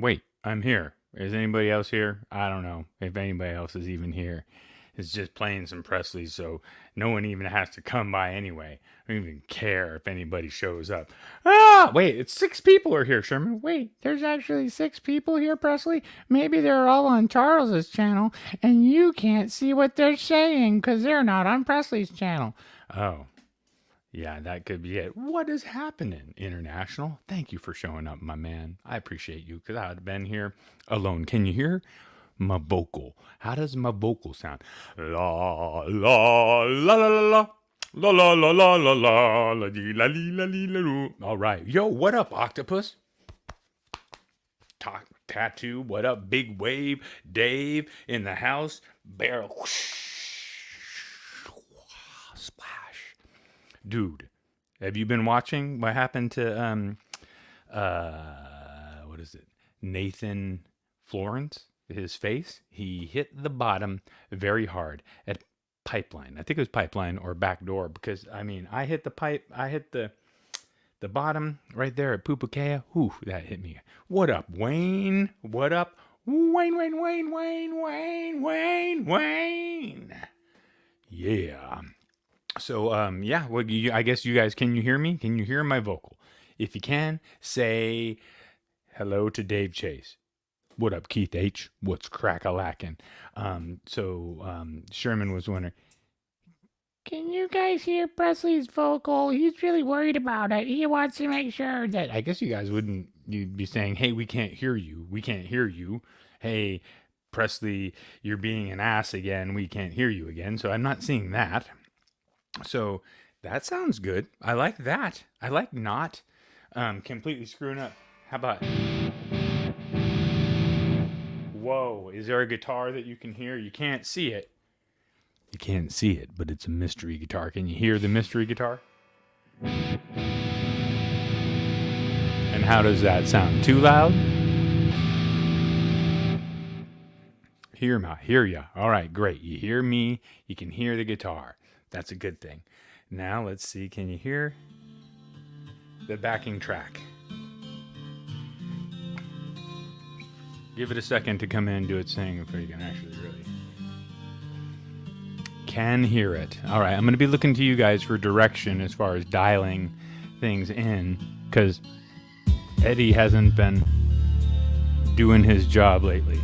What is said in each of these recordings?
Wait, I'm here. Is anybody else here? I don't know if anybody else is even here. It's just playing some Pressleys, so no one even has to come by anyway. I don't even care if anybody shows up. Ah, wait, it's 6 people are here, Sherman. Wait, there's actually 6 people here, Presley? Maybe they're all on Charles's channel, and you can't see what they're saying because they're not on Presley's channel. Oh, yeah, that could be it. What is happening, International? Thank you for showing up, my man. I appreciate you because I would have been here alone. Can you hear my vocal? How does my vocal sound? La la la la la la. La la la la la la la dee la lee la lee la loo. All right. Yo, what up, Octopus? Tattoo, what up, Big Wave? Dave in the house. Barrel. Splash. Dude, have you been watching what happened to what is it? Nathan Florence? His face, he hit the bottom very hard at Pipeline. I think it was Pipeline or Back Door because I hit the bottom right there at Pupukea. Whew, that hit me. What up, Wayne? What up? Wayne. Yeah. So yeah, well, I guess you guys, can you hear me? Can you hear my vocal? If you can, say hello to Dave Chase. What up, Keith H? What's crack-a-lackin'? Sherman was wondering, can you guys hear Presley's vocal? He's really worried about it. He wants to make sure that... I guess you guys you'd be saying, hey, we can't hear you. We can't hear you. Hey, Presley, you're being an ass again. We can't hear you again. So I'm not seeing that. So that sounds good. I like that. I like not completely screwing up. How about... Whoa, is there a guitar that you can hear? You can't see it. You can't see it, but it's a mystery guitar. Can you hear the mystery guitar? And how does that sound? Too loud? Hear ya. All right, great. You hear me. You can hear the guitar. That's a good thing. Now let's see. Can you hear the backing track? Give it a second to come in and do its thing before you can actually really can hear it. All right, I'm going to be looking to you guys for direction as far as dialing things in because Eddie hasn't been doing his job lately.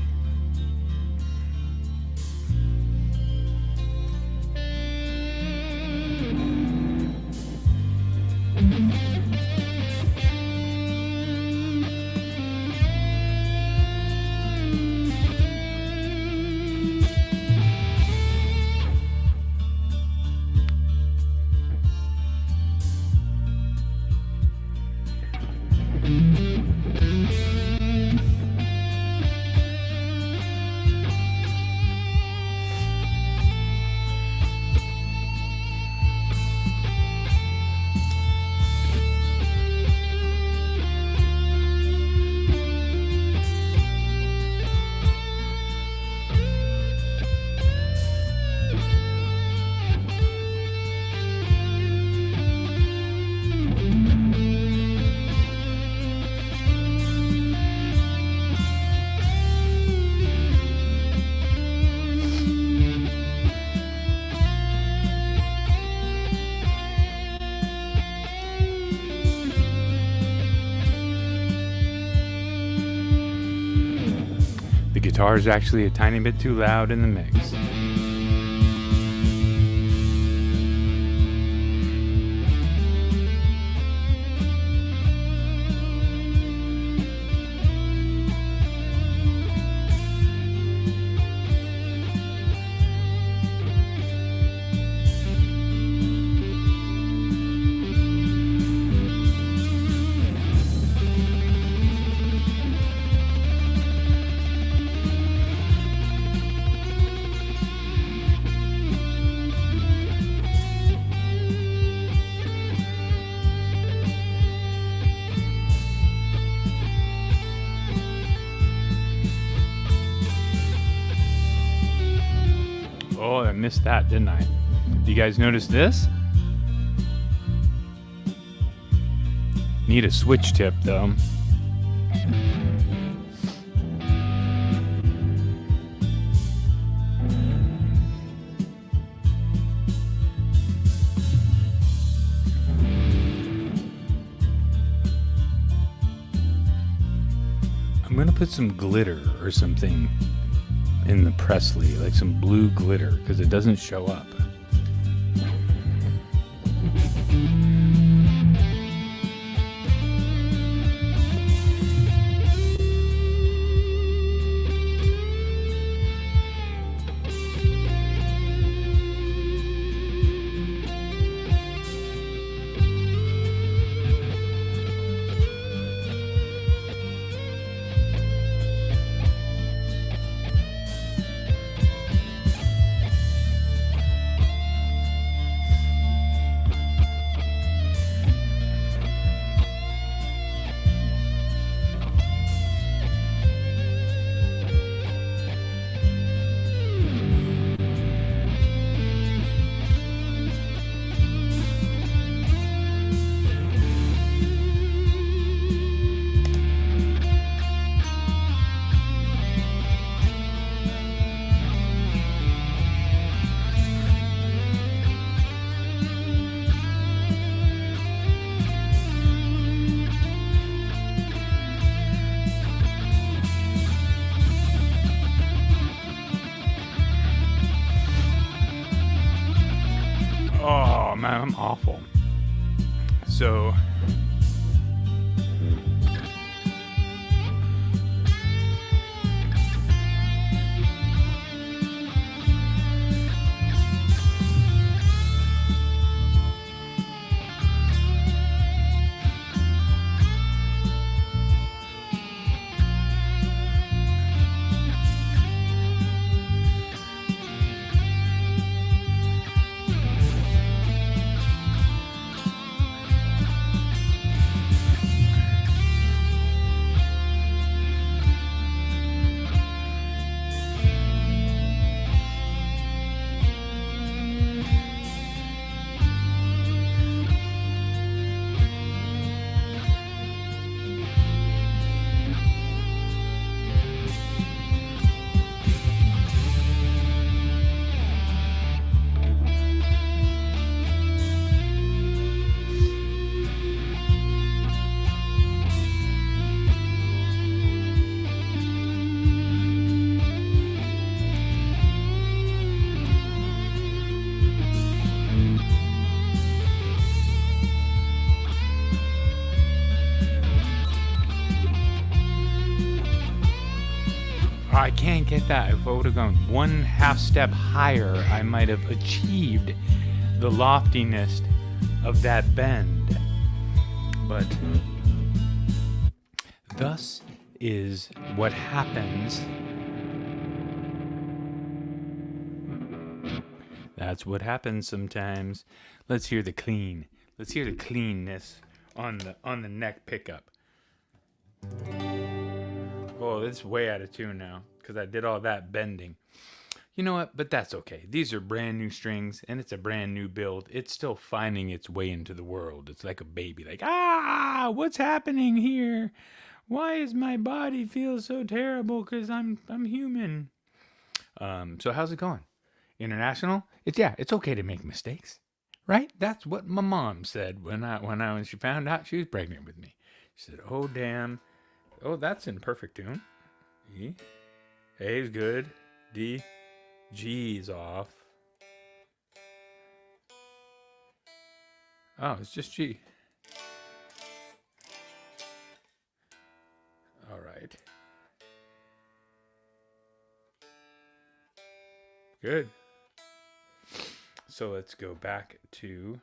The guitar is actually a tiny bit too loud in the mix. Oh, I missed that, didn't I? Do you guys notice this? Need a switch tip, though. I'm gonna put some glitter or something in the Presley, like some blue glitter, because it doesn't show up. Oh man, I'm awful. So I can't get that. If I would have gone 1/2 step higher, I might have achieved the loftiness of that bend. But thus is what happens. That's what happens sometimes. Let's hear the clean. Let's hear the cleanness on the neck pickup. Oh, it's way out of tune now because I did all that bending. You know what? But that's okay. These are brand new strings and it's a brand new build. It's still finding its way into the world. It's like a baby, like, what's happening here? Why does my body feel so terrible? Because I'm human. So how's it going? International? It's okay to make mistakes, right? That's what my mom said when she found out she was pregnant with me. She said, "Oh damn, oh that's in perfect tune. E, A is good, D, G is off. Oh, it's just G. All right, good." So let's go back to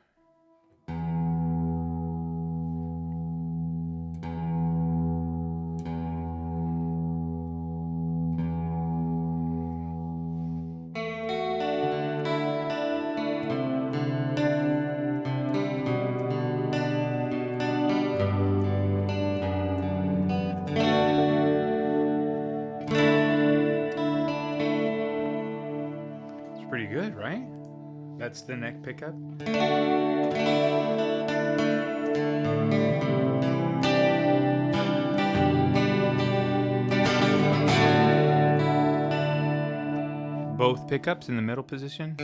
pretty good, right? That's the neck pickup. Both pickups in the middle position.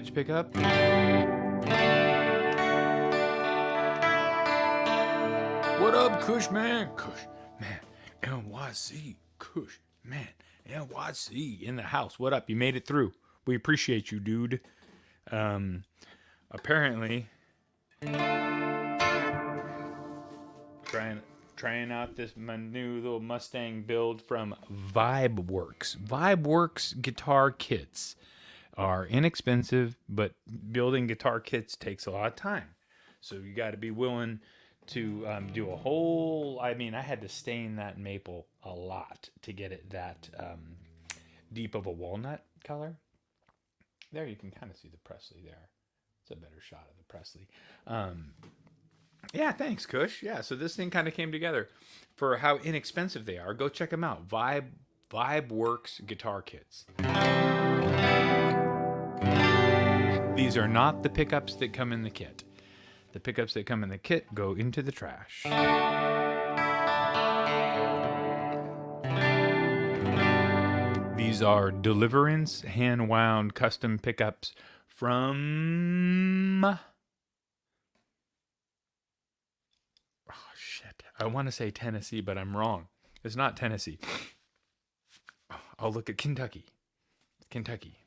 switch pickup. What up, Kush man? Kush man, NYC. Kush man, NYC in the house. What up? You made it through. We appreciate you, dude. Apparently, trying out my new little Mustang build from VibeWorks. VibeWorks guitar kits are inexpensive, but building guitar kits takes a lot of time. So you got to be willing to do a whole. I mean, I had to stain that maple a lot to get it that deep of a walnut color. There you can kind of see the Presley there. It's a better shot of the Presley. Yeah, thanks, Kush. Yeah, so this thing kind of came together for how inexpensive they are. Go check them out. VibeWorks guitar kits. These are not the pickups that come in the kit. The pickups that come in the kit go into the trash. These are Deliverance hand-wound custom pickups from... Oh, shit. I want to say Tennessee, but I'm wrong. It's not Tennessee. I'll look at Kentucky. Kentucky.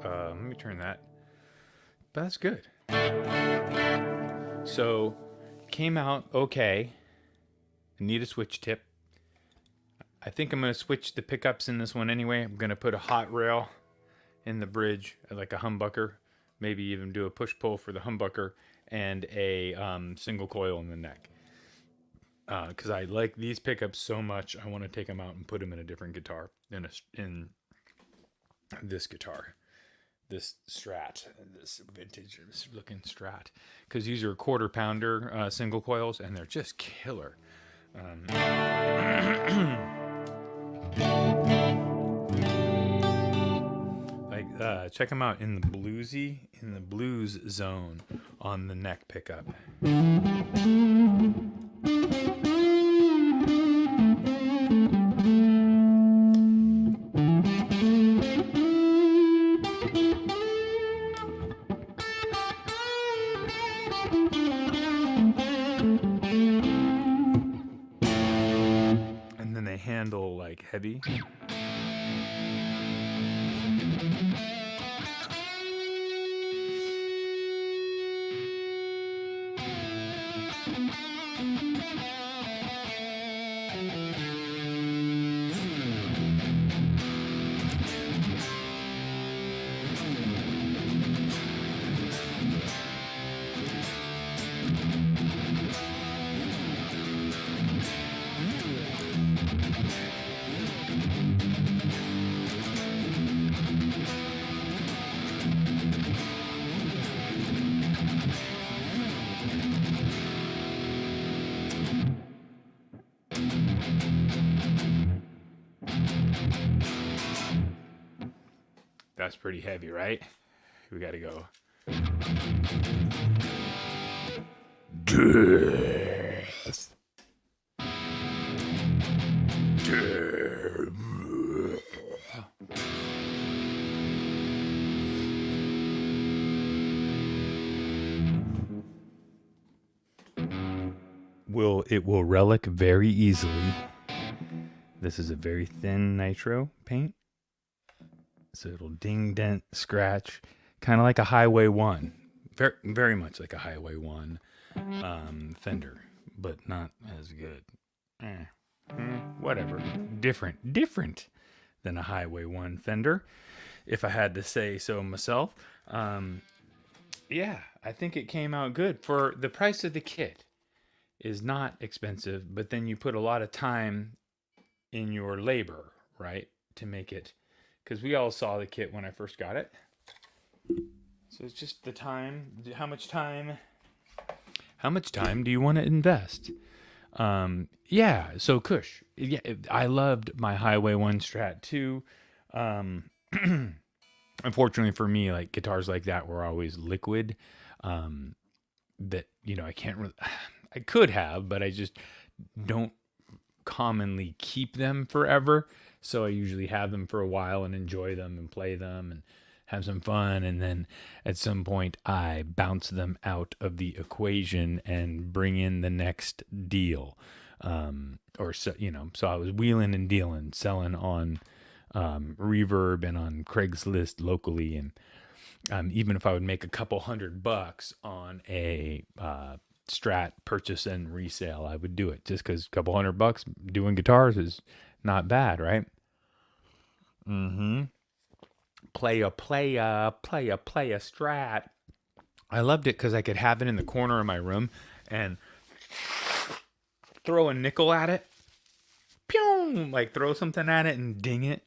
Let me turn that. But that's good. So, came out okay. I need a switch tip. I think I'm going to switch the pickups in this one anyway. I'm going to put a hot rail in the bridge, like a humbucker. Maybe even do a push-pull for the humbucker and a single coil in the neck. Because I like these pickups so much, I want to take them out and put them in a different guitar. In this guitar. This Strat, this vintage looking Strat, because these are quarter pounder single coils and they're just killer. Check them out in the blues zone on the neck pickup. Handle like heavy. That's pretty heavy, right? We gotta go. Death. It will relic very easily. This is a very thin nitro paint. So it'll ding, dent, scratch, kind of like a Highway 1. Very, very much like a Highway 1 Fender, but not as good. Whatever. Different than a Highway 1 Fender, if I had to say so myself. Yeah, I think it came out good. For the price of the kit is not expensive, but then you put a lot of time in your labor, right, to make it. Because we all saw the kit when I first got it. So it's just the time. How much time do you want to invest? Yeah, so Kush. Yeah, I loved my Highway 1 Strat too. Unfortunately for me, like guitars like that were always liquid. that, I can't really, I could have, but I just don't commonly keep them forever. So I usually have them for a while and enjoy them and play them and have some fun. And then at some point, I bounce them out of the equation and bring in the next deal. Or so, so I was wheeling and dealing, selling on Reverb and on Craigslist locally. And even if I would make a couple $100 on a Strat purchase and resale, I would do it just because a couple $100 doing guitars is not bad, right? Mm-hmm. Play a Strat. I loved it because I could have it in the corner of my room and throw a nickel at it, pew, like throw something at it and ding it,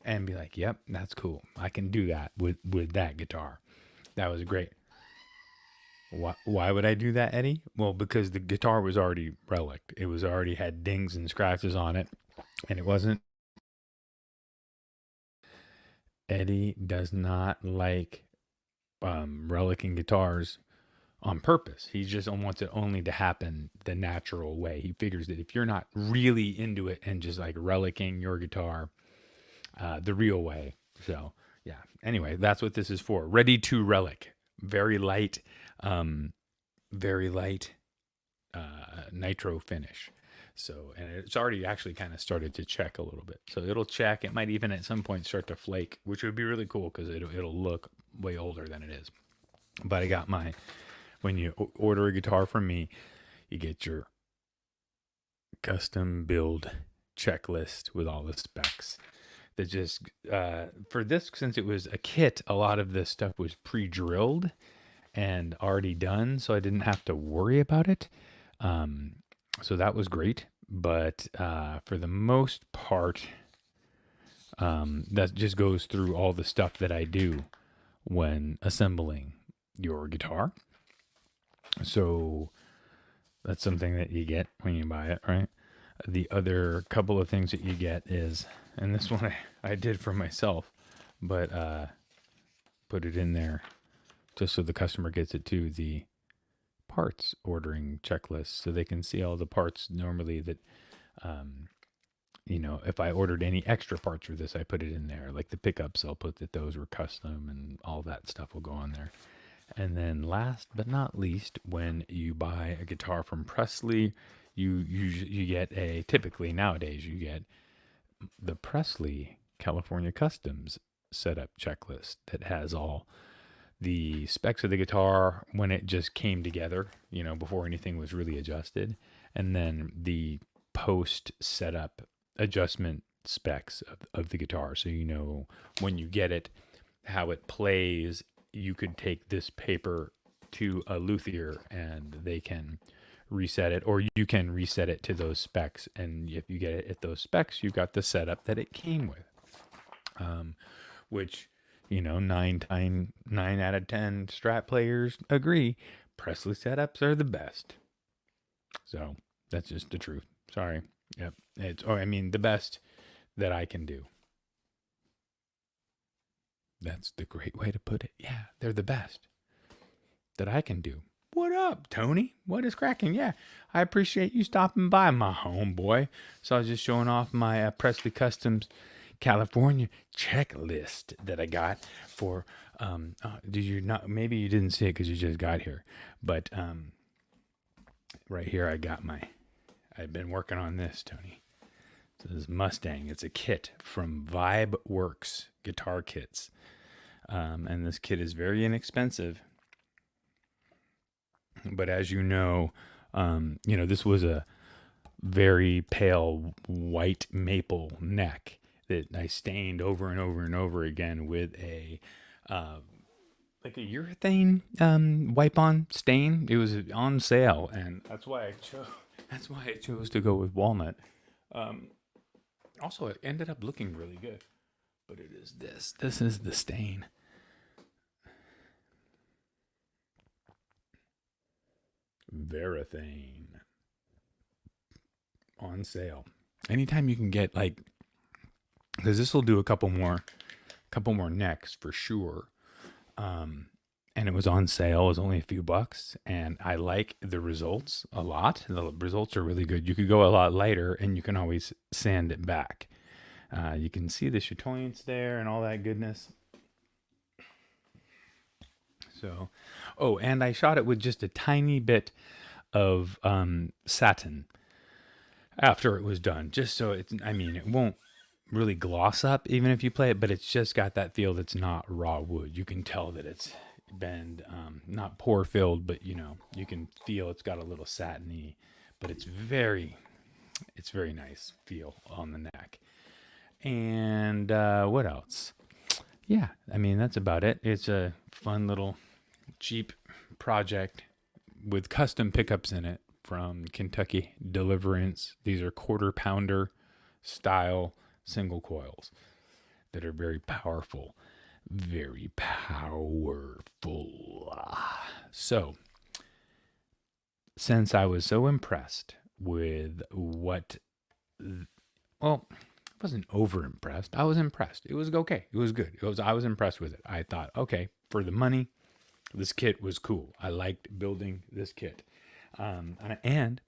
and be like, "Yep, that's cool. I can do that with that guitar." That was great. Why would I do that, Eddie? Well, because the guitar was already relic. It was already had dings and scratches on it, and it wasn't. Eddie does not like relicing guitars on purpose. He just wants it only to happen the natural way. He figures that if you're not really into it and just like relicing your guitar the real way. So yeah. Anyway, that's what this is for. Ready to relic. Very light, very light nitro finish. So, and it's already actually kind of started to check a little bit. So it'll check. It might even at some point start to flake, which would be really cool because it'll look way older than it is. But I got when you order a guitar from me, you get your custom build checklist with all the specs. That just for this, since it was a kit, a lot of this stuff was pre-drilled and already done, so I didn't have to worry about it. So that was great. But for the most part, that just goes through all the stuff that I do when assembling your guitar. So that's something that you get when you buy it, right? The other couple of things that you get is, and this one I did for myself, but put it in there just so the customer gets it too, the parts ordering checklist, so they can see all the parts normally that, if I ordered any extra parts for this, I put it in there. Like the pickups, I'll put that those were custom and all that stuff will go on there. And then last but not least, when you buy a guitar from Presley, you get typically nowadays you get the Presley California Customs setup checklist that has all the specs of the guitar when it just came together, before anything was really adjusted, and then the post setup adjustment specs of the guitar. So when you get it, how it plays. You could take this paper to a luthier and they can reset it, or you can reset it to those specs. And if you get it at those specs, you've got the setup that it came with, which, 9 out of 10 Strat players agree. Presley setups are the best. So that's just the truth. Sorry. Yep. The best that I can do. That's the great way to put it. Yeah, they're the best that I can do. What up, Tony? What is cracking? Yeah, I appreciate you stopping by, my homeboy. So I was just showing off my Presley Customs California checklist that I got for. Did you not? Maybe you didn't see it because you just got here. But right here, I got I've been working on this, Tony. This is Mustang. It's a kit from Vibe Works Guitar Kits. And this kit is very inexpensive. But as this was a very pale white maple neck that I stained over and over and over again with a like a urethane wipe-on stain. It was on sale, and that's why I chose to go with walnut. Also, it ended up looking really good. But it is this. This is the stain. Varathane. On sale. Anytime you can get because this will do a couple more necks for sure. and it was on sale. It was only a few bucks, and I like the results a lot. The results are really good. You could go a lot lighter, and you can always sand it back. You can see the chatoyance there and all that goodness. So, oh, and I shot it with just a tiny bit of satin after it was done, just so it's, I mean, it won't really gloss up even if you play it, but it's just got that feel that's not raw wood. You can tell that it's been not pore filled, but you know, you can feel it's got a little satiny, but it's very nice feel on the neck. And what else? Yeah, I mean, that's about it. It's a fun little cheap project with custom pickups in it from Kentucky Deliverance. These are 1/4 pounder style single coils that are very powerful. Very powerful. So, since I was so impressed with what, well, I wasn't over impressed. I was impressed. It was okay. It was good. I was impressed with it. I thought, okay, for the money, this kit was cool. I liked building this kit. And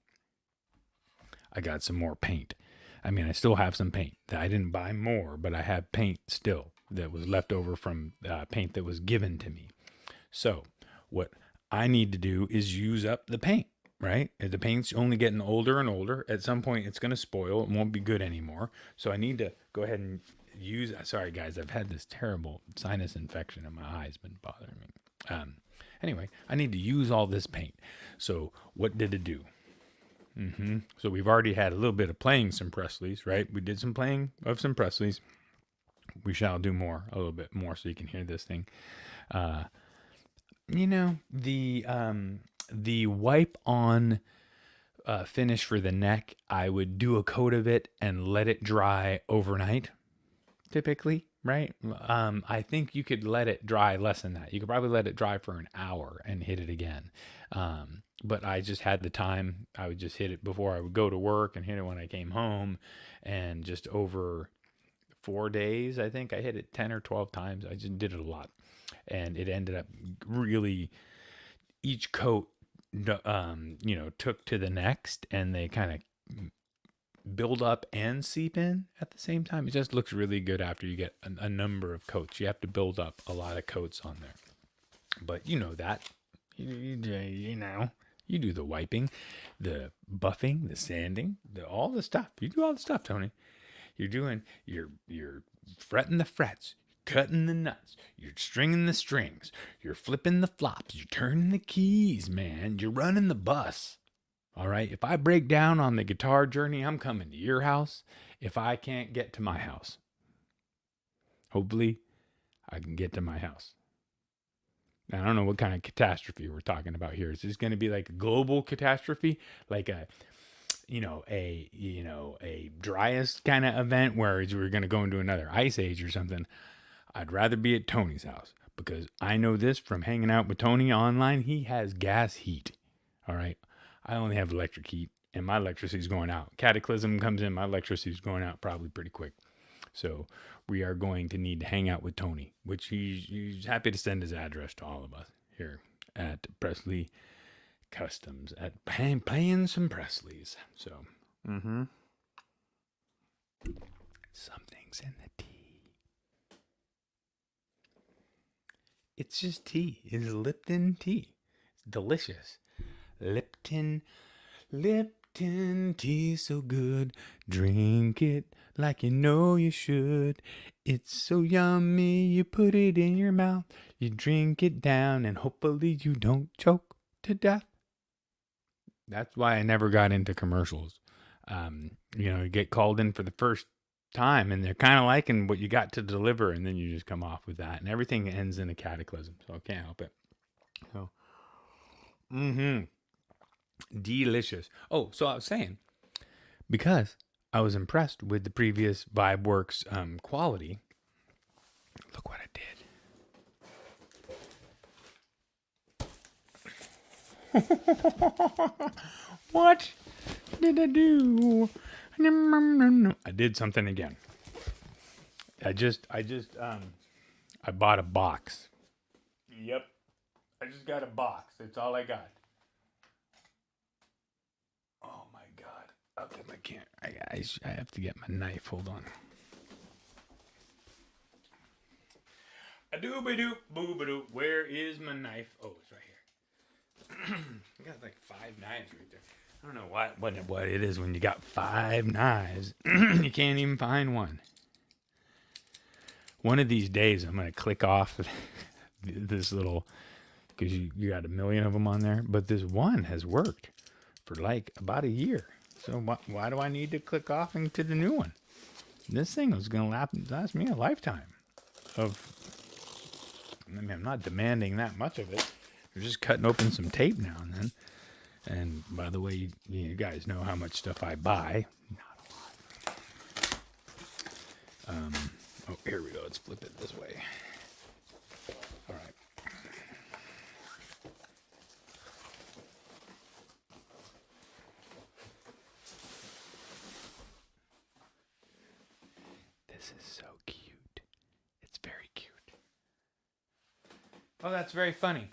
I got some more paint. I mean, I still have some paint. I didn't buy more, but I have paint still that was left over from paint that was given to me. So what I need to do is use up the paint, right? The paint's only getting older and older. At some point, it's going to spoil. It won't be good anymore. So I need to go ahead and use... Sorry, guys. I've had this terrible sinus infection in my eyes. Been bothering me. Anyway, I need to use all this paint. So what did it do? So we've already had a little bit of playing some Pressleys, right? We did some playing of some Pressleys. We shall do more, a little bit more, so you can hear this thing. You know, the wipe on finish for the neck, I would do a coat of it and let it dry overnight, typically, right? I think you could let it dry less than that. You could probably let it dry for an hour and hit it again. But I just had the time. I would just hit it before I would go to work and hit it when I came home. And just over 4 days, I think I hit it 10 or 12 times. I just did it a lot. And it ended up really, each coat, took to the next, and they kind of build up and seep in at the same time. It just looks really good after you get a number of coats. You have to build up a lot of coats on there. But you know that. You know. You do the wiping, the buffing, the sanding, all the stuff. You do all the stuff, Tony. You're fretting the frets, cutting the nuts, you're stringing the strings, you're flipping the flops, you're turning the keys, man. You're running the bus. All right? If I break down on the guitar journey, I'm coming to your house if I can't get to my house. Hopefully, I can get to my house. I don't know what kind of catastrophe we're talking about here. Is this going to be like a global catastrophe, like a Dryas kind of event where we're going to go into another ice age or something? I'd rather be at Tony's house because I know this from hanging out with Tony online. He has gas heat. All right. I only have electric heat, and my electricity's going out. Cataclysm comes in, my electricity's going out probably pretty quick. So we are going to need to hang out with Tony, which he's happy to send his address to all of us here at Pressley Customs, at playing some Pressleys. So, something's in the tea. It's just tea. It's Lipton tea. It's delicious. Lipton tea, so good. Drink it like you know you should. It's so yummy, you put it in your mouth. You drink it down, and hopefully you don't choke to death. That's why I never got into commercials. You get called in for the first time, and they're kind of liking what you got to deliver, and then you just come off with that, and everything ends in a cataclysm, so I can't help it. So, delicious. Oh, so I was saying, because I was impressed with the previous VibeWorks quality. Look what I did. What did I do? I did something again. I bought a box. Yep. I just got a box. That's all I got. Oh my god. Okay, I can't. I have to get my knife. Hold on. A dooby doop booba doop. Where is my knife? Oh, it's right here. I got like 5 knives right there. I don't know what it is when you got 5 knives. You can't even find one. One of these days, I'm gonna click off this little, because you got a million of them on there, but this one has worked for like about a year. So why do I need to click off into the new one? This thing was gonna last me a lifetime of. I mean, I'm not demanding that much of it. We're just cutting open some tape now and then. And by the way, you guys know how much stuff I buy. Not a lot. Oh, here we go. Let's flip it this way. All right. This is so cute. It's very cute. Oh, that's very funny.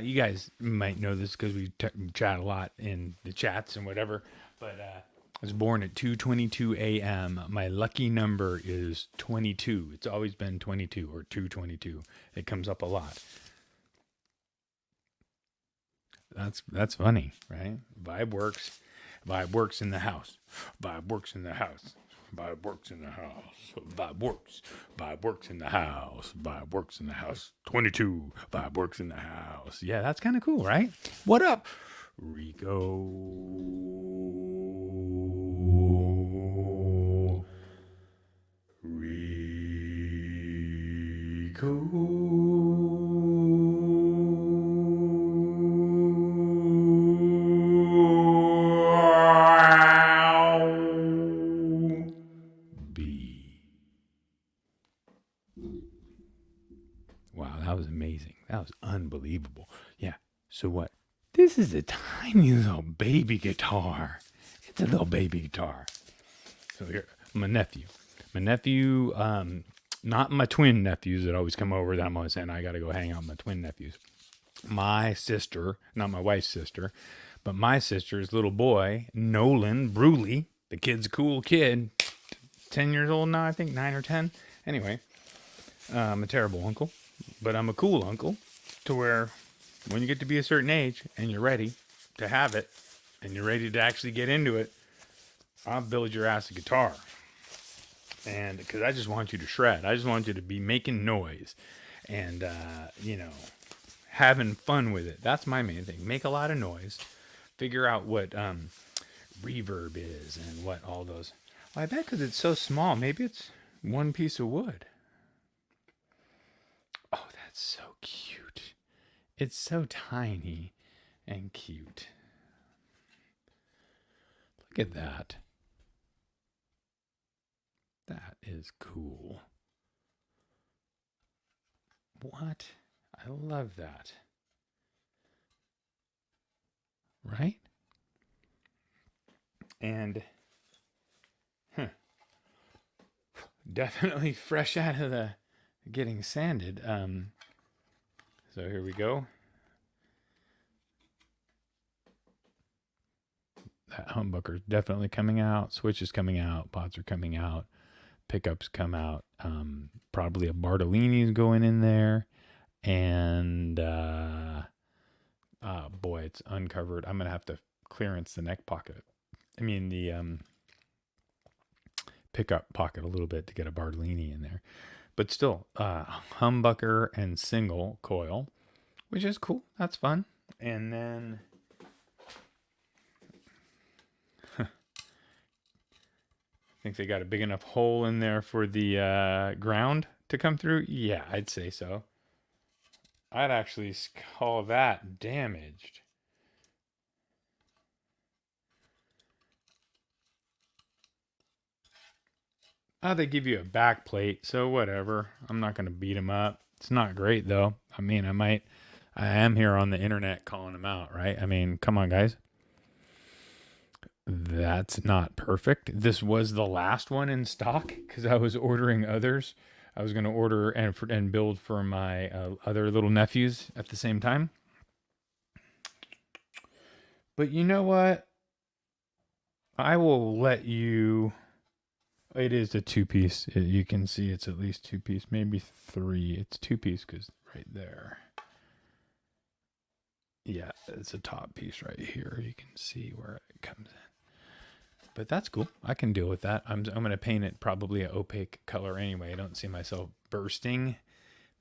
You guys might know this because we chat a lot in the chats and whatever. But I was born at 2:22 a.m. My lucky number is 22. It's always been 22 or 222. It comes up a lot. That's funny, right? Vibe works. Vibe works in the house. Vibe works in the house. Vibe works in the house. Vibe works. Vibe works in the house. Vibe works in the house. 22. Vibe works in the house. Yeah, that's kind of cool, right? What up, Rico? Wow, that was amazing. That was unbelievable. Yeah. So what? This is a tiny little baby guitar. It's a little baby guitar. So here, my nephew, not my twin nephews that always come over that I'm always saying I got to go hang out with my twin nephews. My sister, not my wife's sister, but my sister's little boy, Nolan Bruley. The kid's a cool kid. 10 years old now, I think, 9 or 10. Anyway, I'm a terrible uncle, but I'm a cool uncle to where when you get to be a certain age and you're ready to have it and you're ready to actually get into it, I'll build your ass a guitar. And because I just want you to shred. I just want you to be making noise and, having fun with it. That's my main thing. Make a lot of noise. Figure out what reverb is and what all those. Well, I bet because it's so small, maybe it's one piece of wood. Oh, that's so cute. It's so tiny and cute. Look at that. That is cool. What? I love that. Right? And definitely fresh out of the getting sanded. So here we go. That humbucker's definitely coming out. Switch is coming out. Pots are coming out. Pickups come out. Probably a Bartolini's going in there. And boy, it's uncovered. I'm gonna have to clearance the neck pocket. I mean the pickup pocket a little bit to get a Bartolini in there. But still, humbucker and single coil, which is cool. That's fun. And then think they got a big enough hole in there for the ground to come through? Yeah, I'd say so. I'd actually call that damaged. Oh, they give you a back plate, so whatever. I'm not going to beat them up. It's not great, though. I mean, I am here on the internet calling them out, right? I mean, come on, guys. That's not perfect. This was the last one in stock because I was ordering others I was going to order and build for my other little nephews at the same time. But you know what? I will let you. It is a two-piece. You can see it's at least two-piece, maybe three. It's two-piece because right there. Yeah, it's a top piece right here. You can see where it comes in. But that's cool. I can deal with that. I'm going to paint it probably an opaque color anyway. I don't see myself bursting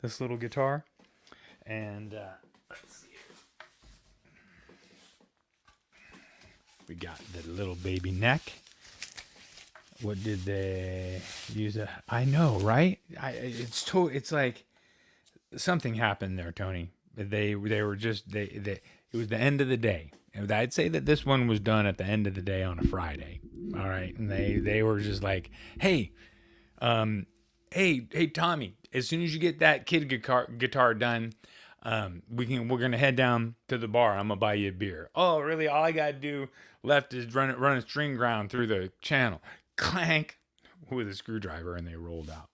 this little guitar. And let's see. We got the little baby neck. What did they use? I know, right? It's like something happened there, Tony. They were just it was the end of the day. And I'd say that this one was done at the end of the day on a Friday. All right, and they were just like, hey, hey Tommy, as soon as you get that kid guitar done, we're gonna head down to the bar. I'm gonna buy you a beer. Oh, really? All I gotta do left is run a string ground through the channel. Clank with a screwdriver, and they rolled out.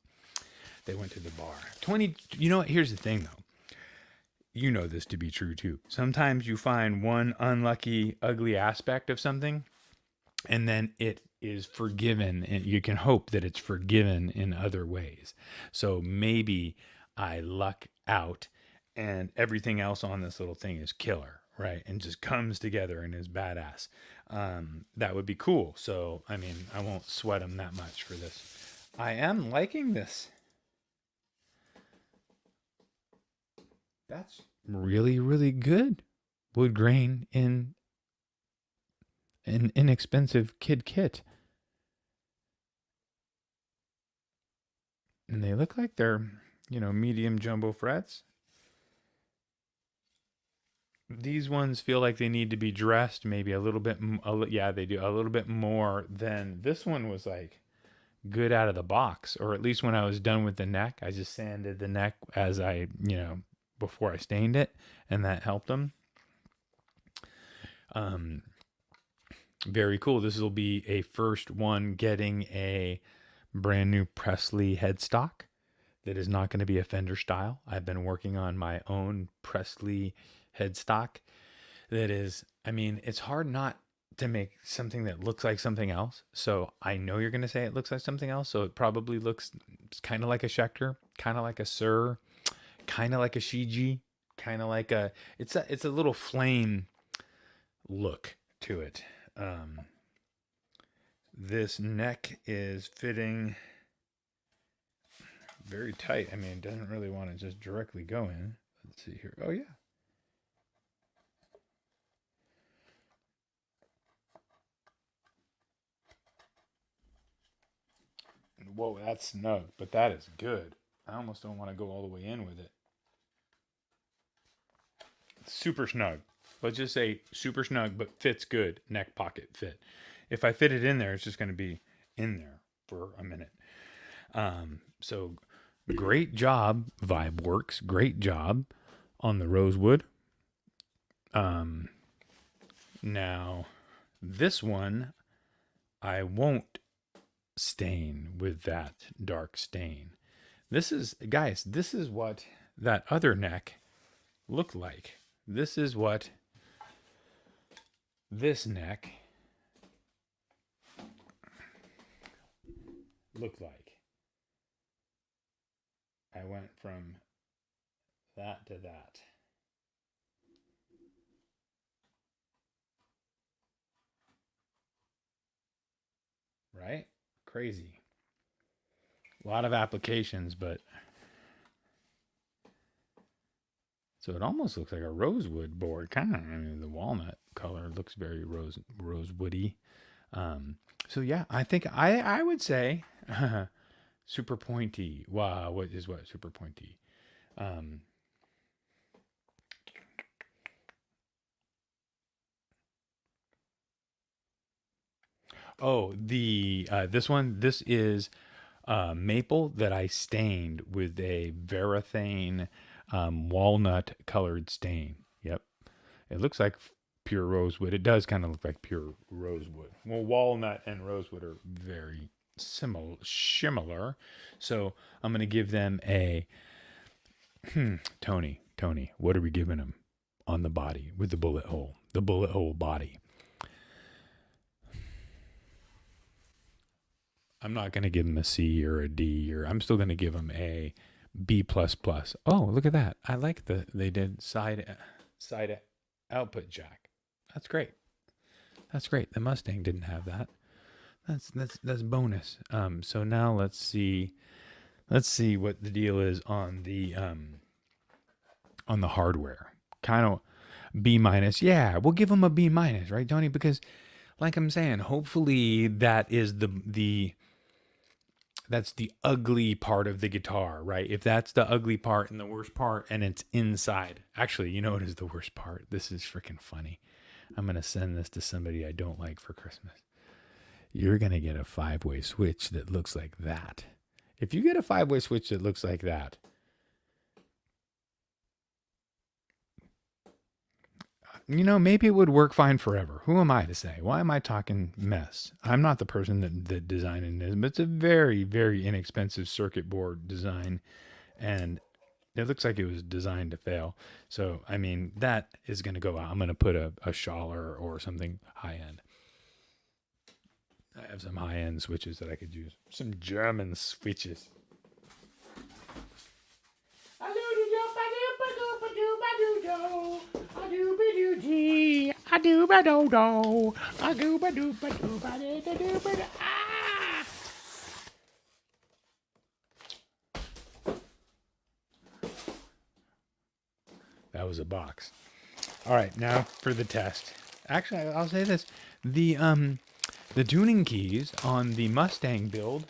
They went to the bar. 20. You know what? Here's the thing, though. You know this to be true too. Sometimes you find one unlucky, ugly aspect of something, and then it is forgiven, and you can hope that it's forgiven in other ways. So maybe I luck out, and everything else on this little thing is killer, right? And just comes together and is badass. That would be cool. So, I mean, I won't sweat them that much for this. I am liking this. That's really, really good wood grain in an inexpensive kid kit. And they look like they're, medium jumbo frets. These ones feel like they need to be dressed maybe a little bit. Yeah, they do a little bit more than this one was like good out of the box, or at least when I was done with the neck, I just sanded the neck as I, before I stained it, and that helped them. Very cool. This will be a first one getting a brand new Pressleys headstock that is not going to be a Fender style. I've been working on my own Pressleys headstock that is, it's hard not to make something that looks like something else. So I know you're going to say it looks like something else. So it probably looks kind of like a Schecter, kind of like a Sir, kind of like a Shiji, kind of like it's a little flame look to it. This neck is fitting very tight. It doesn't really want to just directly go in. Let's see here. Oh yeah. Whoa, that's snug, but that is good. I almost don't want to go all the way in with it. Super snug. Let's just say super snug, but fits good. Neck pocket fit. If I fit it in there, it's just going to be in there for a minute. So great job, VibeWorks. Great job on the rosewood. Now this one I won't stain with that dark stain. This is what that other neck looked like. This is what this neck looked like. I went from that to that. Right? Crazy. A lot of applications, but so it almost looks like a rosewood board, kind of. The walnut color looks very rosewoody. So yeah, I think I would say super pointy. Wow, what super pointy? Oh, the this is maple that I stained with a Varathane walnut colored stain. Yep, it looks like pure rosewood. It does kind of look like pure rosewood. Well, walnut and rosewood are very similar. So I'm going to give them a Tony. What are we giving them on the body with the bullet hole? The bullet hole body. I'm not going to give them a C or a D, or I'm still going to give them a B plus plus. Oh, look at that! I like they did side output jack. That's great. That's great. The Mustang didn't have that. That's bonus. So now let's see what the deal is on the hardware. Kind of B minus. Yeah, we'll give them a B minus, right, Tony? Because like I'm saying, hopefully that is that's the ugly part of the guitar, right? If that's the ugly part and the worst part and it's inside. Actually, you know what is the worst part? This is freaking funny. I'm going to send this to somebody I don't like for Christmas. You're going to get a 5-way switch that looks like that. If you get a 5-way switch that looks like that, you know, maybe it would work fine forever. Who am I to say? Why am I talking mess? I'm not the person that designed it, but it's a very, very inexpensive circuit board design, and it looks like it was designed to fail. So, I mean, that is going to go out. I'm going to put a Schaller or something high-end. I have some high-end switches that I could use. Some German switches. That was a box. All right, now for the test. Actually, I'll say this: the tuning keys on the Mustang build,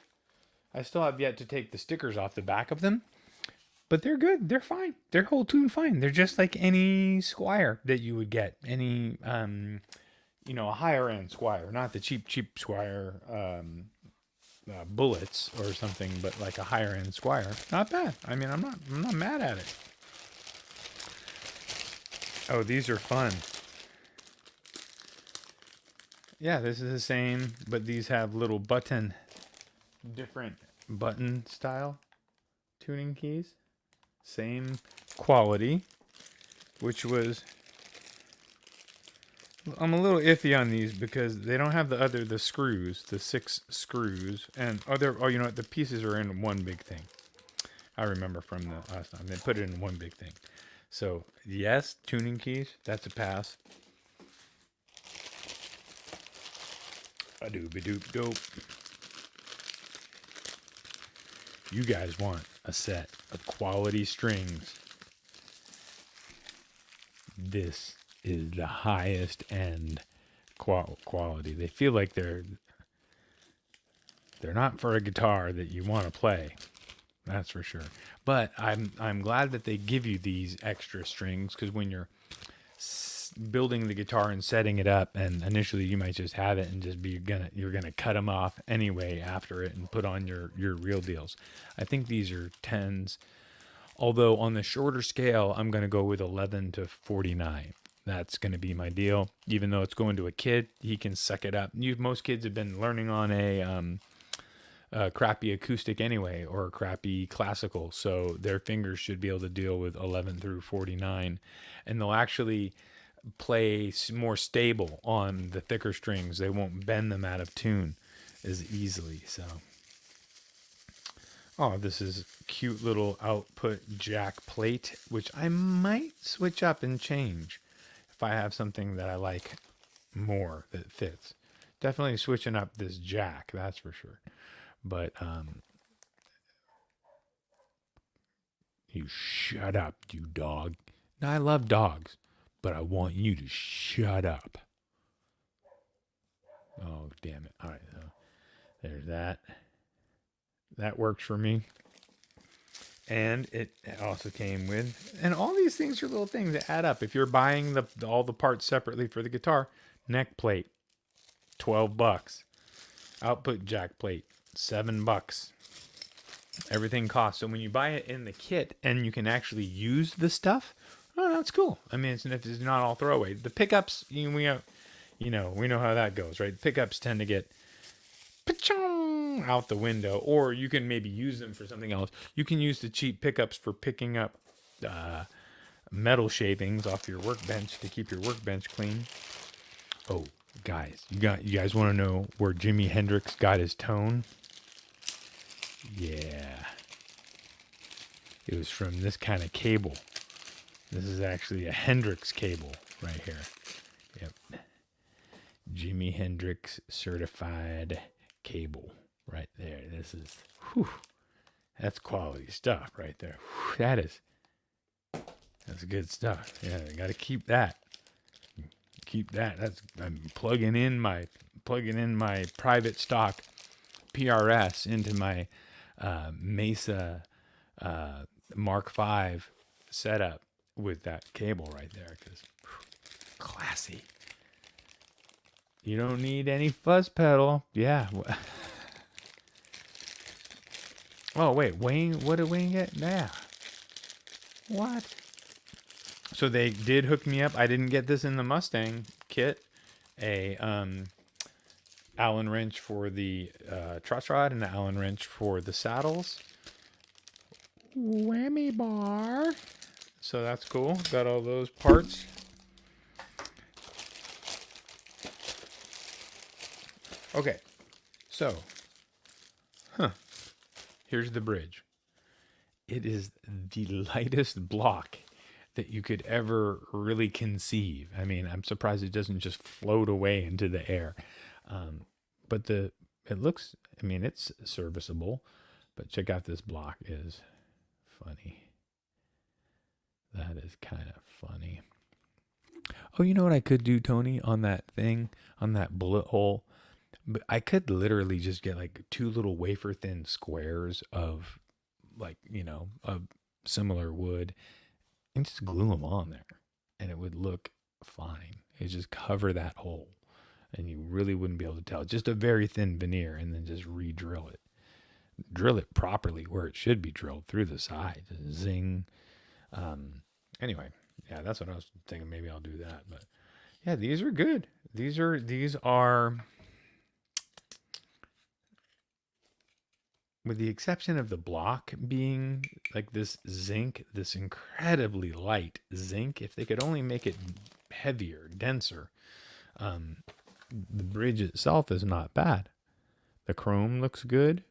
I still have yet to take the stickers off the back of them, but they're good. They're fine. They're whole tune fine. They're just like any Squire that you would get. Any a higher end Squire, not the cheap Squire bullets or something, but like a higher end Squire. Not bad. I mean, I'm not mad at it. Oh, these are fun. Yeah, this is the same, but these have little different button style tuning keys. Same quality, which was, I'm a little iffy on these because they don't have the screws, the 6 screws, and the pieces are in one big thing. I remember from the last time they put it in one big thing. So yes, tuning keys, that's a pass. A doop dope. You guys want a set of quality strings. This is the highest end quality. They feel like they're not for a guitar that you want to play. That's for sure. But I'm glad that they give you these extra strings, because when you're building the guitar and setting it up, and initially you might just have it and just you're gonna cut them off anyway after it and put on your real deals. I think these are 10s, although on the shorter scale I'm gonna go with 11 to 49. That's gonna be my deal. Even though it's going to a kid, he can suck it up. Most kids have been learning on a crappy acoustic anyway, or a crappy classical, so their fingers should be able to deal with 11 through 49, and they'll actually play more stable on the thicker strings. They won't bend them out of tune as easily. So, oh, this is cute little output jack plate, which I might switch up and change if I have something that I like more that fits. Definitely switching up this jack, that's for sure. But you shut up, you dog. Now, I love dogs, but I want you to shut up. Oh, damn it. All right, so there's that. That works for me. And it also came with, and all these things are little things that add up. If you're buying all the parts separately for the guitar, neck plate, $12. Output jack plate, $7. Everything costs. So when you buy it in the kit and you can actually use the stuff, oh, that's cool. I mean, it's not all throwaway. The pickups, we know how that goes, right? Pickups tend to get out the window, or you can maybe use them for something else. You can use the cheap pickups for picking up metal shavings off your workbench to keep your workbench clean. Oh, guys, you guys want to know where Jimi Hendrix got his tone? Yeah. It was from this kind of cable. This is actually a Hendrix cable right here. Yep. Jimi Hendrix certified cable right there. This is, that's quality stuff right there. That's good stuff. Yeah, I got to keep that. Keep that. I'm plugging in my private stock PRS into my Mesa Mark V setup with that cable right there, because classy. You don't need any fuzz pedal. Yeah. Oh wait, Wayne. What did Wayne get? Yeah. What? So they did hook me up. I didn't get this in the Mustang kit. A Allen wrench for the truss rod and the Allen wrench for the saddles. Whammy bar. So that's cool. Got all those parts. Okay. So, here's the bridge. It is the lightest block that you could ever really conceive. I mean, I'm surprised it doesn't just float away into the air. But it looks, I mean, it's serviceable. But check out this block. Is funny. That is kind of funny. Oh, you know what I could do, Tony, on that thing, on that bullet hole? But I could literally just get like 2 little wafer thin squares of like, of similar wood and just glue them on there, and it would look fine. It just cover that hole and you really wouldn't be able to tell. Just a very thin veneer, and then just re-drill it. Drill it properly where it should be drilled, through the side. Zing. Anyway, yeah, that's what I was thinking. Maybe I'll do that. But yeah, these are good. These are with the exception of the block being like this zinc, this incredibly light zinc. If they could only make it heavier, denser, the bridge itself is not bad. The chrome looks good.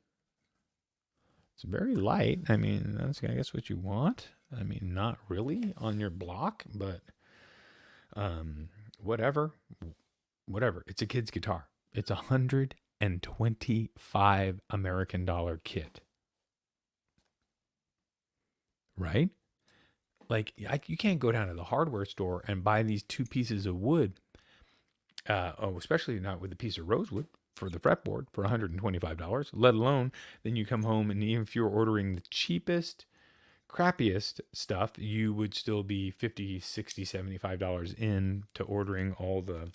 It's very light. I mean, that's, I guess, what you want. I mean, not really on your block, but whatever. It's a kid's guitar. It's $125 American dollar kit. Right? Like, you can't go down to the hardware store and buy these 2 pieces of wood. Especially not with a piece of rosewood for the fretboard for $125, let alone then you come home and even if you're ordering the cheapest, crappiest stuff, you would still be $50, $60, $75 into ordering all the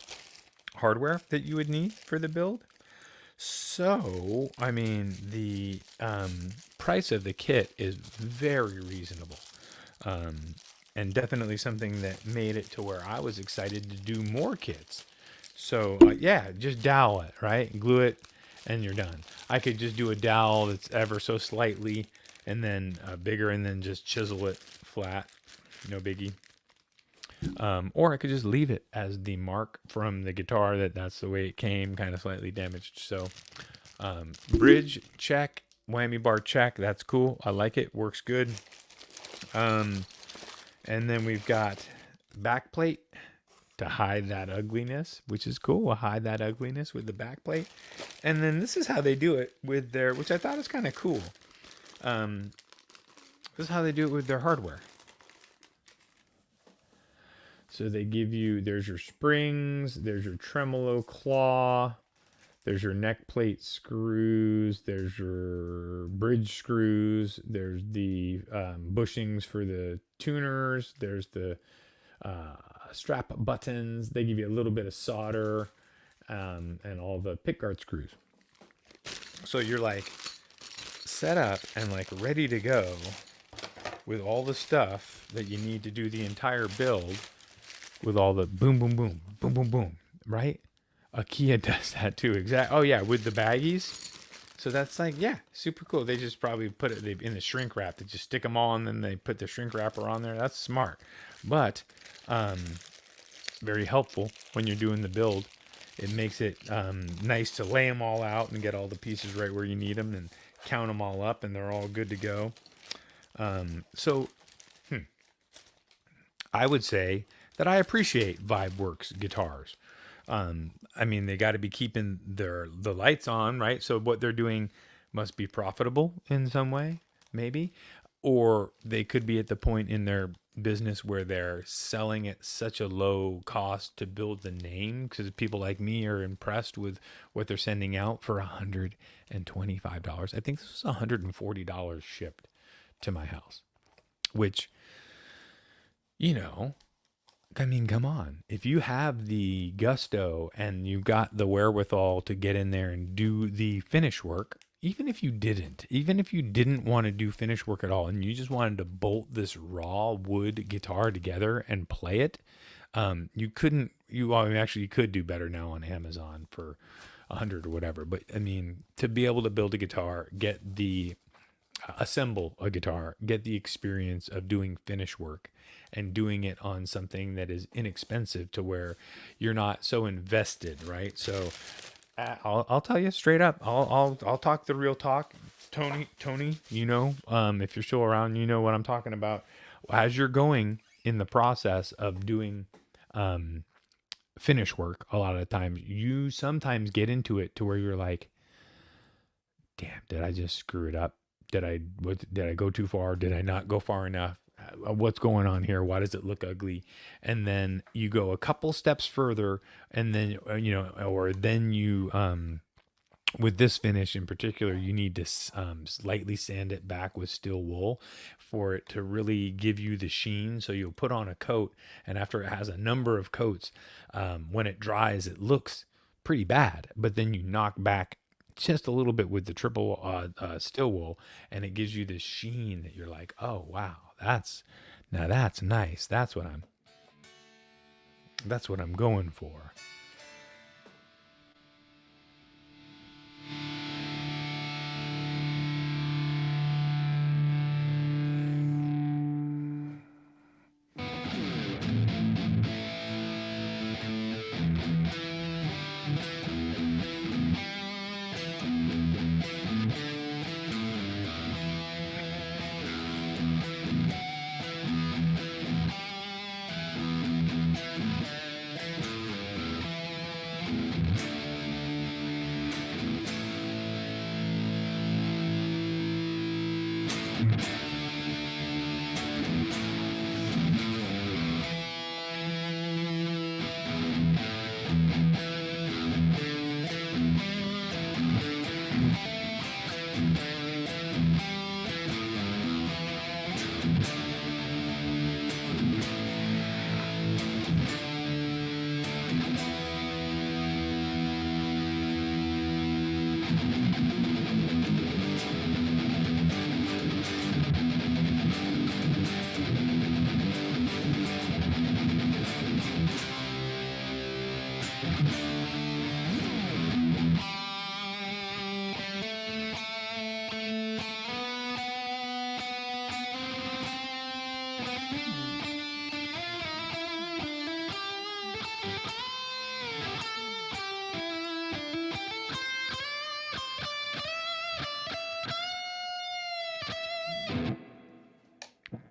hardware that you would need for the build. So, I mean, the price of the kit is very reasonable. And definitely something that made it to where I was excited to do more kits. So, yeah, just dowel it, right? Glue it, and you're done. I could just do a dowel that's ever so slightly, and then bigger, and then just chisel it flat. No biggie. Or I could just leave it as the mark from the guitar that's the way it came, kind of slightly damaged. So, bridge, check. Whammy bar, check. That's cool. I like it. Works good. And then we've got back plate to hide that ugliness, which is cool. We'll hide that ugliness with the back plate. And then this is how they do it with their, which I thought is kind of cool. This is how they do it with their hardware. So they give you, there's your springs, there's your tremolo claw, there's your neck plate screws, there's your bridge screws, there's the bushings for the tuners, there's the strap buttons. They give you a little bit of solder and all the pickguard screws. So you're like set up and like ready to go with all the stuff that you need to do the entire build, with all the boom, boom, boom, boom, boom, boom, right? A Kia does that too. Oh yeah, with the baggies. So that's like, yeah, super cool. They just probably put it in the shrink wrap. They just stick them all and then they put the shrink wrapper on there. That's smart. But very helpful when you're doing the build. It makes it nice to lay them all out and get all the pieces right where you need them and count them all up and they're all good to go. So I would say that I appreciate VibeWorks guitars. I mean, they got to be keeping the lights on, right? So what they're doing must be profitable in some way, maybe, or they could be at the point in their business where they're selling at such a low cost to build the name because people like me are impressed with what they're sending out for $125. I think this was $140 shipped to my house, which, you know, I mean, come on. If you have the gusto and you got the wherewithal to get in there and do the finish work, even if you didn't want to do finish work at all and you just wanted to bolt this raw wood guitar together and play it, you couldn't, actually you could do better now on Amazon for 100 or whatever. But I mean, to be able to build a guitar, assemble a guitar, get the experience of doing finish work and doing it on something that is inexpensive to where you're not so invested, right? So I'll tell you straight up. I'll talk the real talk. Tony, if you're still around, you know what I'm talking about. As you're going in the process of doing finish work, a lot of the times you sometimes get into it to where you're like, damn, did I just screw it up? Did I go too far? Did I not go far enough? What's going on here? Why does it look ugly? And then you go a couple steps further, and then with this finish in particular, you need to slightly sand it back with steel wool for it to really give you the sheen. So you'll put on a coat, and after it has a number of coats, when it dries, it looks pretty bad. But then you knock back just a little bit with the triple steel wool, and it gives you this sheen that you're like, oh wow, that's nice. That's what I'm going for.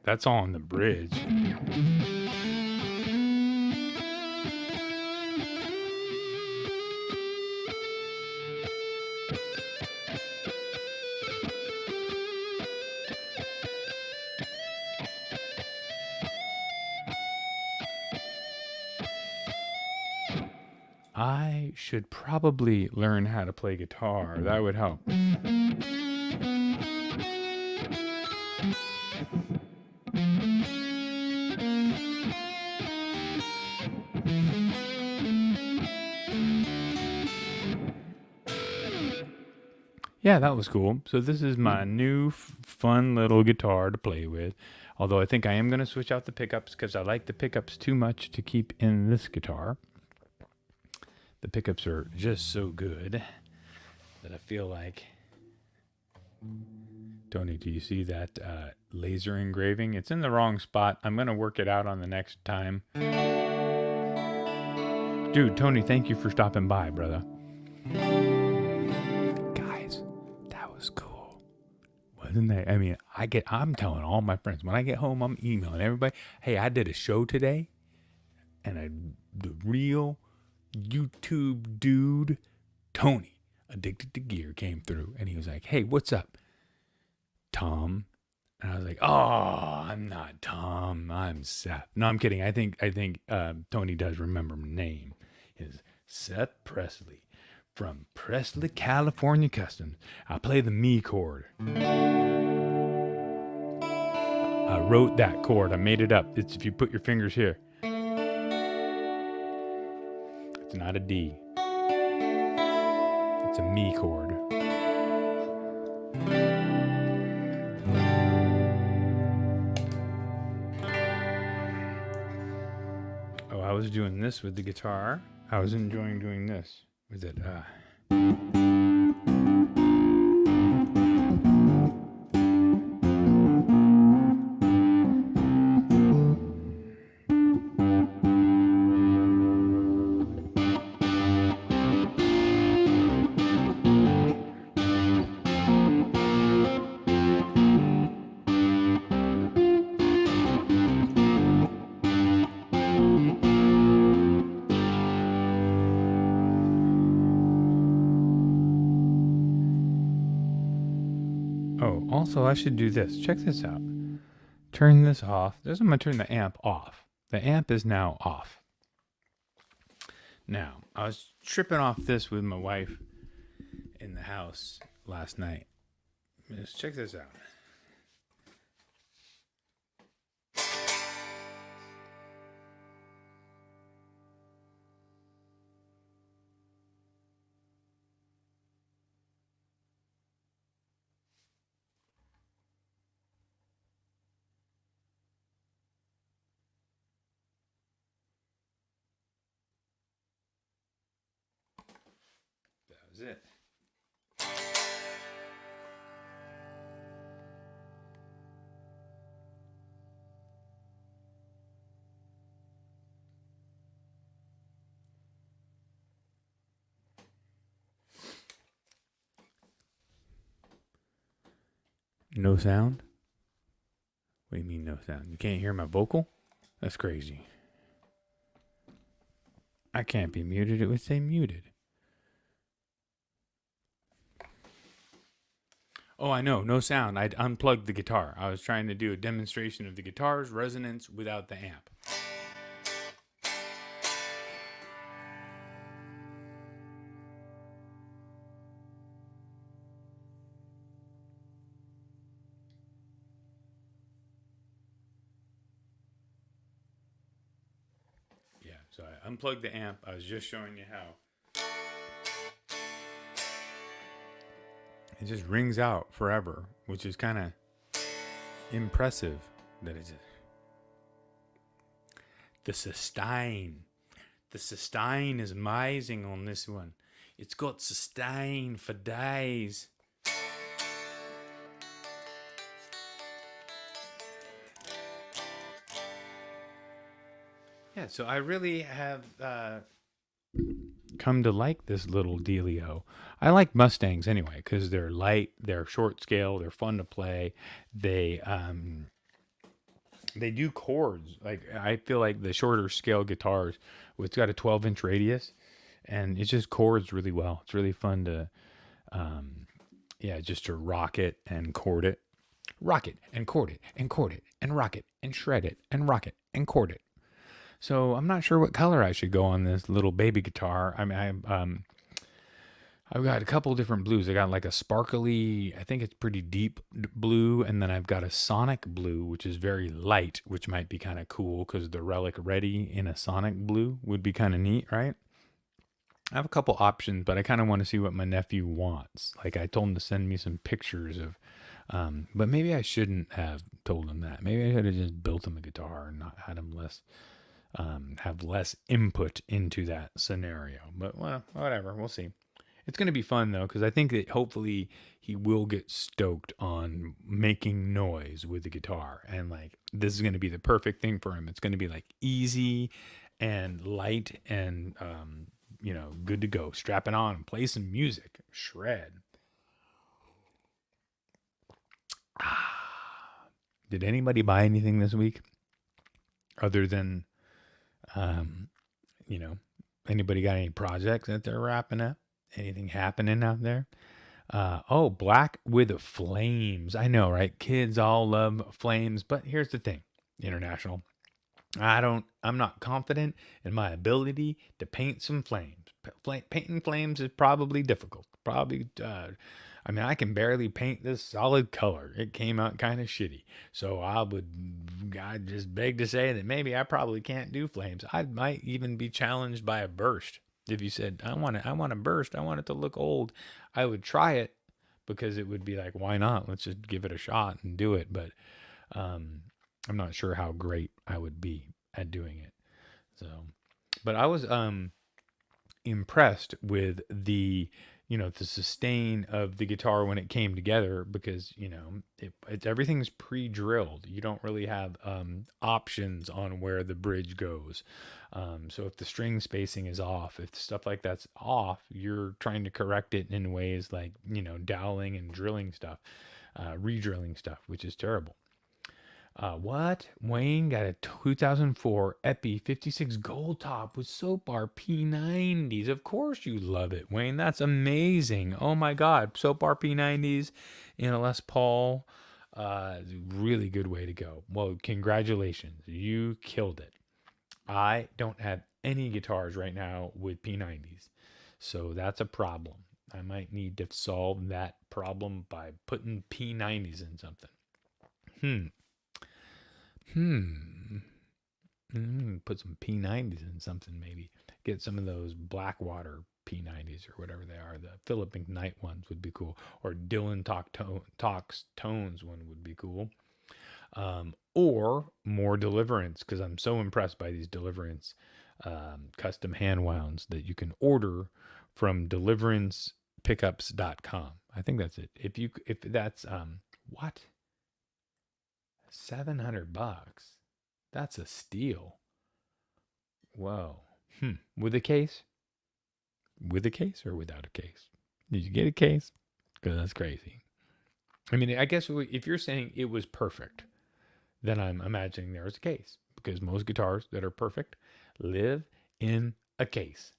That's all on the bridge. I should probably learn how to play guitar. That would help. Yeah, that was cool. So this is my new fun little guitar to play with. Although I think I am going to switch out the pickups because I like the pickups too much to keep in this guitar. The pickups are just so good that I feel like Tony, do you see that laser engraving? It's in the wrong spot. I'm going to work it out on the next time. Dude, Tony, thank you for stopping by, brother. Guys, that was cool. Wasn't that? I mean, I'm telling all my friends, when I get home, I'm emailing everybody, hey, I did a show today, and the real YouTube dude, Tony, Addicted to Gear, came through, and he was like, hey, what's up, Tom? And I was like, oh, I'm not Tom, I'm Seth. No, I'm kidding. I think Tony does remember my name. Is Seth Presley from Presley, California Customs. I play the me chord. I wrote that chord. I made it up. It's if you put your fingers here. It's not a D. It's a me chord. Oh, I was doing this with the guitar. I was enjoying doing this with it. Oh, also I should do this. Check this out. Turn this off. I'm going to turn the amp off. The amp is now off. Now, I was tripping off this with my wife in the house last night. Let's check this out. That was it. No sound? What do you mean no sound? You can't hear my vocal? That's crazy. I can't be muted. It would say muted. Oh, I know. No sound. I'd unplugged the guitar. I was trying to do a demonstration of the guitar's resonance without the amp. Yeah, so I unplugged the amp. I was just showing you how. It just rings out forever, which is kind of impressive that it's the sustain. The sustain is amazing on this one. It's got sustain for days. Yeah, so I really have come to like this little dealio. I like Mustangs anyway because they're light, they're short scale, they're fun to play. They do chords. Like I feel like the shorter scale guitars, it's got a 12-inch radius, and it just chords really well. It's really fun to, just to rock it and chord it, rock it and chord it and chord it and rock it and shred it and rock it and chord it. So I'm not sure what color I should go on this little baby guitar. I mean, I've got a couple different blues. I got like a sparkly, I think it's pretty deep blue, and then I've got a sonic blue, which is very light, which might be kind of cool because the Relic Ready in a sonic blue would be kind of neat, right? I have a couple options, but I kind of want to see what my nephew wants. Like I told him to send me some pictures of, but maybe I shouldn't have told him that. Maybe I should have just built him a guitar and not had him have less input into that scenario. But well, whatever, we'll see. It's going to be fun though, because I think that hopefully he will get stoked on making noise with the guitar, and like this is going to be the perfect thing for him. It's going to be like easy and light and good to go. Strap it on and play some music, shred. Did anybody buy anything this week other than you know, anybody got any projects that they're wrapping up? Anything happening out there? Black with flames. I know, right? Kids all love flames, but here's the thing, International. I'm not confident in my ability to paint some flames. Painting flames is probably difficult. I can barely paint this solid color. It came out kind of shitty. So I just beg to say that maybe I probably can't do flames. I might even be challenged by a burst. If you said, I want a burst, I want it to look old, I would try it because it would be like, why not? Let's just give it a shot and do it. But I'm not sure how great I would be at doing it. So, but I was impressed with the sustain of the guitar when it came together, because everything's pre-drilled. You don't really have options on where the bridge goes. So if the string spacing is off, if stuff like that's off, you're trying to correct it in ways like doweling and drilling stuff, re-drilling stuff, which is terrible. What? Wayne got a 2004 Epi 56 gold top with Soap Bar P90s. Of course you love it, Wayne. That's amazing. Oh my God. Soap Bar P90s in a Les Paul. Really good way to go. Well, congratulations. You killed it. I don't have any guitars right now with P90s. So that's a problem. I might need to solve that problem by putting P90s in something. Put some P90s in something, maybe. Get some of those Blackwater P90s or whatever they are. The Philip McKnight ones would be cool. Or Dylan Talks Tones one would be cool. Or more Deliverance, because I'm so impressed by these Deliverance custom hand wounds that you can order from deliverancepickups.com. I think that's it. If that's what? $700. That's a steal. Whoa. With a case? With a case or without a case? Did you get a case? Because that's crazy. I mean, I guess if you're saying it was perfect, then I'm imagining there was a case, because most guitars that are perfect live in a case.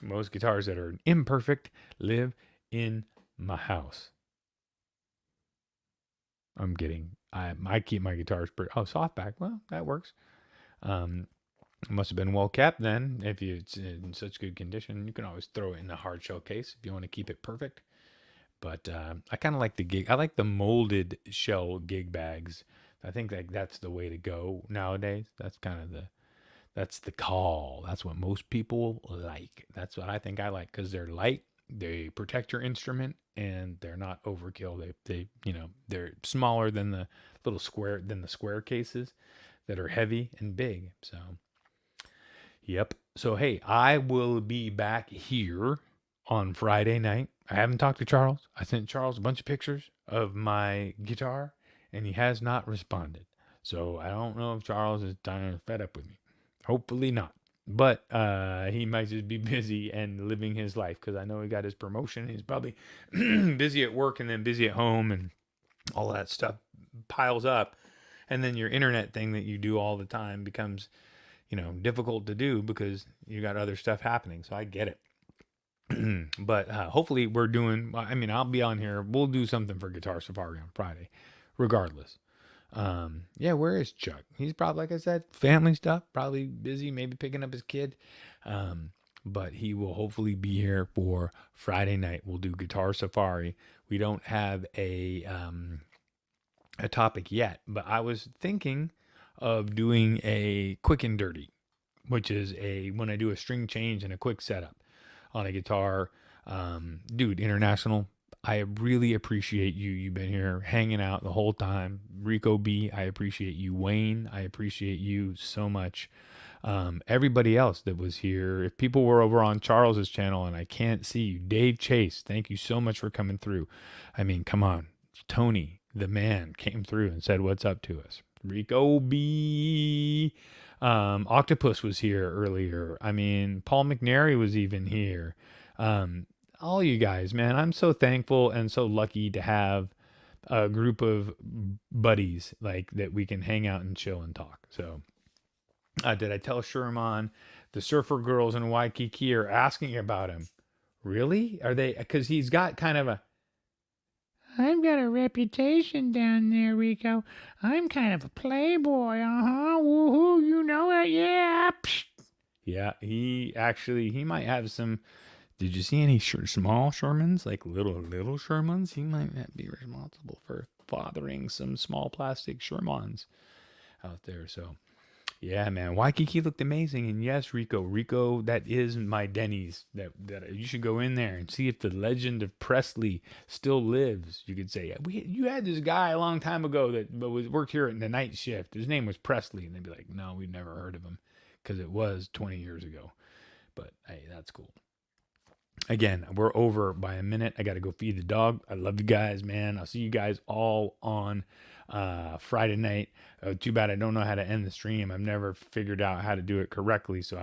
Most guitars that are imperfect live in my house. I'm kidding. I keep my guitars softback. Well, that works. It must have been well kept then. If it's in such good condition, you can always throw it in a hard shell case if you want to keep it perfect. But I kind of like the gig. I like the molded shell gig bags. I think that's the way to go nowadays. That's kind of that's the call. That's what most people like. That's what I think I like, because they're light. They protect your instrument, and they're not overkill. They're smaller than the square cases that are heavy and big. So, yep. So hey, I will be back here on Friday night. I haven't talked to Charles. I sent Charles a bunch of pictures of my guitar, and he has not responded. So I don't know if Charles is kind of fed up with me. Hopefully not. But he might just be busy and living his life, because I know he got his promotion. He's probably busy at work and then busy at home, and all that stuff piles up. And then your internet thing that you do all the time becomes, difficult to do because you got other stuff happening. So I get it. But hopefully we're doing, I'll be on here. We'll do something for Guitar Safari on Friday, regardless. Where is Chuck? He's probably, like I said, family stuff, probably busy, maybe picking up his kid. But he will hopefully be here for Friday night. We'll do Guitar Safari. We don't have a topic yet, but I was thinking of doing a quick and dirty, which is when I do a string change and a quick setup on a guitar. Dude, International, I really appreciate you. You've been here hanging out the whole time. Rico B, I appreciate you. Wayne, I appreciate you so much. Everybody else that was here. If people were over on Charles's channel and I can't see you, Dave Chase, thank you so much for coming through. I mean, come on. Tony, the man, came through and said what's up to us. Rico B. Octopus was here earlier. I mean, Paul McNary was even here. Um, all you guys, man, I'm so thankful and so lucky to have a group of buddies like that we can hang out and chill and talk. So, did I tell Sherman the surfer girls in Waikiki are asking about him? Really? Are they? Because he's got kind of a. I've got a reputation down there, Rico. I'm kind of a playboy. Woohoo. You know it. Yeah. Psh. Yeah. He might have some. Did you see any small Shermans, like little Shermans? He might be responsible for fathering some small plastic Shermans out there. So, yeah, man, Waikiki looked amazing, and yes, Rico, that is my Denny's. That you should go in there and see if the legend of Presley still lives. You could say you had this guy a long time ago that worked here in the night shift. His name was Presley, and they'd be like, no, we've never heard of him because it was 20 years ago. But hey, that's cool. Again, we're over by a minute. I got to go feed the dog. I love you guys, man. I'll see you guys all on Friday night. Too bad I don't know how to end the stream. I've never figured out how to do it correctly, so